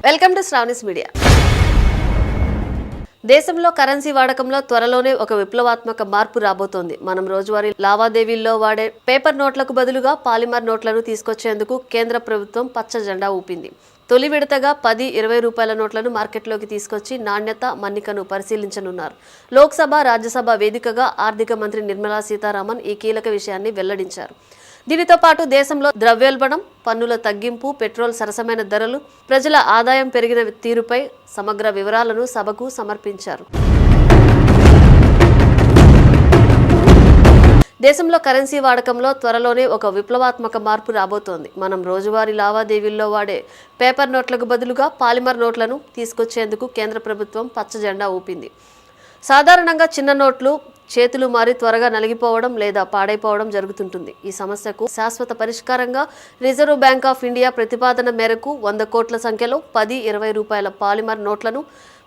Welcome to Sravani's media. దేశంలో currency వాడకంలో త్వరలోనే ఒక విప్లవాత్మక మార్పు రాబోతోంది. మనం రోజువారీ లావాదేవీల్లో వాడే పేపర్ నోట్లకు బదులుగా పాలిమర్ నోట్లను తీసుకొచ్చేందుకు కేంద్ర ప్రభుత్వం పచ్చ జెండా ఊపింది. తొలి విడతగా 10-20 రూపాయల నోట్లను మార్కెట్లోకి తీసుకొచ్చి నాణ్యత, మన్నికను పరిశీలించనున్నారు. లోక్సభ, రాజ్యసభ వేదికగా ఆర్థిక మంత్రి నిర్మలా సీతారామన్ ఈ కీలక విషయాన్ని వెల్లడించారు. దీనితో పాటు దేశంలో ద్రవ్యోల్బణం, పన్నుల తగ్గింపు, పెట్రోల్ సరసమైన ధరలు, ప్రజల ఆదాయం పెరిగిన తీరుపై సమగ్ర వివరాలను సభకు సమర్పించారు. దేశంలో కరెన్సీ వాడకంలో త్వరలోనే ఒక విప్లవాత్మక మార్పు రాబోతోంది. మనం రోజువారీ లావాదేవీల్లో వాడే పేపర్ నోట్లకు బదులుగా పాలిమర్ నోట్లను తీసుకొచ్చేందుకు కేంద్ర ప్రభుత్వం పచ్చ జెండా ఊపింది. సాధారణంగా చిన్న నోట్లు చేతులు మారి త్వరగా నలిగిపోవడం లేదా పాడైపోవడం జరుగుతుంటుంది. ఈ సమస్యకు శాశ్వత పరిష్కారంగా రిజర్వ్ బ్యాంక్ ఆఫ్ ఇండియా ప్రతిపాదన మేరకు 100 కోట్ల సంఖ్యలో 10-20 రూపాయల పాలిమర్ నోట్లను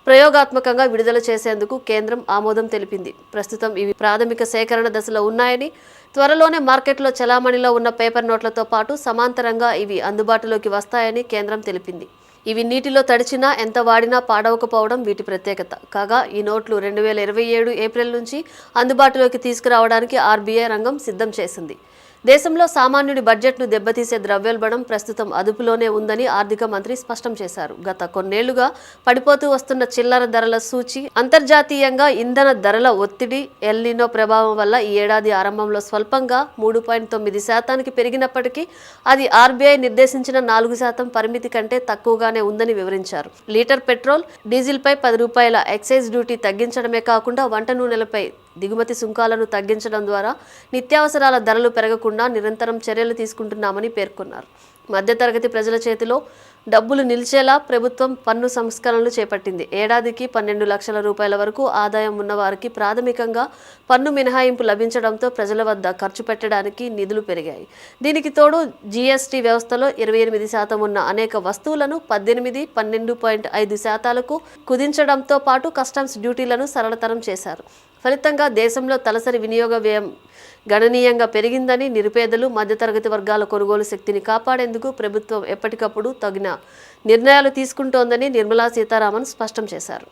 ప్రయోగాత్మకంగా విడుదల చేసేందుకు కేంద్రం ఆమోదం తెలిపింది. ప్రస్తుతం ఇవి ప్రాథమిక సేకరణ దశలో ఉన్నాయని, త్వరలోనే మార్కెట్లో చలామణిలో ఉన్న పేపర్ నోట్లతో పాటు సమాంతరంగా ఇవి అందుబాటులోకి వస్తాయని కేంద్రం తెలిపింది. ఇవి నీటిలో తడిచినా, ఎంత వాడినా పాడవకపోవడం వీటి ప్రత్యేకత. కాగా ఈ నోట్లు 2027 ఏప్రిల్ నుంచి అందుబాటులోకి తీసుకురావడానికి ఆర్బీఐ రంగం సిద్ధం చేసింది. దేశంలో సామాన్యుడి బడ్జెట్ను దెబ్బతీసే ద్రవ్యోల్బణం ప్రస్తుతం అదుపులోనే ఉందని ఆర్థిక మంత్రి స్పష్టం చేశారు. గత కొన్నేళ్లుగా పడిపోతూ వస్తున్న చిల్లర ధరల సూచి, అంతర్జాతీయంగా ఇంధన ధరల ఒత్తిడి, ఎల్ నినో ప్రభావం వల్ల ఈ ఏడాది ఆరంభంలో స్వల్పంగా 3.9% పెరిగినప్పటికీ అది ఆర్బీఐ నిర్దేశించిన 4% పరిమితి కంటే తక్కువగానే ఉందని వివరించారు. లీటర్ పెట్రోల్, డీజిల్పై 10 రూపాయల ఎక్సైజ్ డ్యూటీ తగ్గించడమే కాకుండా వంట నూనెలపై దిగుమతి సుంకాలను తగ్గించడం ద్వారా నిత్యావసరాల ధరలు పెరగకుండా నిరంతరం చర్యలు తీసుకుంటున్నామని పేర్కొన్నారు. మధ్యతరగతి ప్రజల చేతిలో డబ్బులు నిలిచేలా ప్రభుత్వం పన్ను సంస్కరణలు చేపట్టింది. ఏడాదికి 12 లక్షల రూపాయల వరకు ఆదాయం ఉన్నవారికి ప్రాథమికంగా పన్ను మినహాయింపు లభించడంతో ప్రజల వద్ద ఖర్చు పెట్టడానికి నిధులు పెరిగాయి. దీనికి తోడు జీఎస్టీ వ్యవస్థలో 28% ఉన్న అనేక వస్తువులను 12.5% కుదించడంతో పాటు కస్టమ్స్ డ్యూటీలను సరళతరం చేశారు. ఫలితంగా దేశంలో తలసరి వినియోగ వ్యయం గణనీయంగా పెరిగిందని, నిరుపేదలు, మధ్యతరగతి వర్గాల కొనుగోలు శక్తిని కాపాడేందుకు ప్రభుత్వం ఎప్పటికప్పుడు తగిన నిర్ణయాలు తీసుకుంటోందని నిర్మలా సీతారామన్ స్పష్టం చేశారు.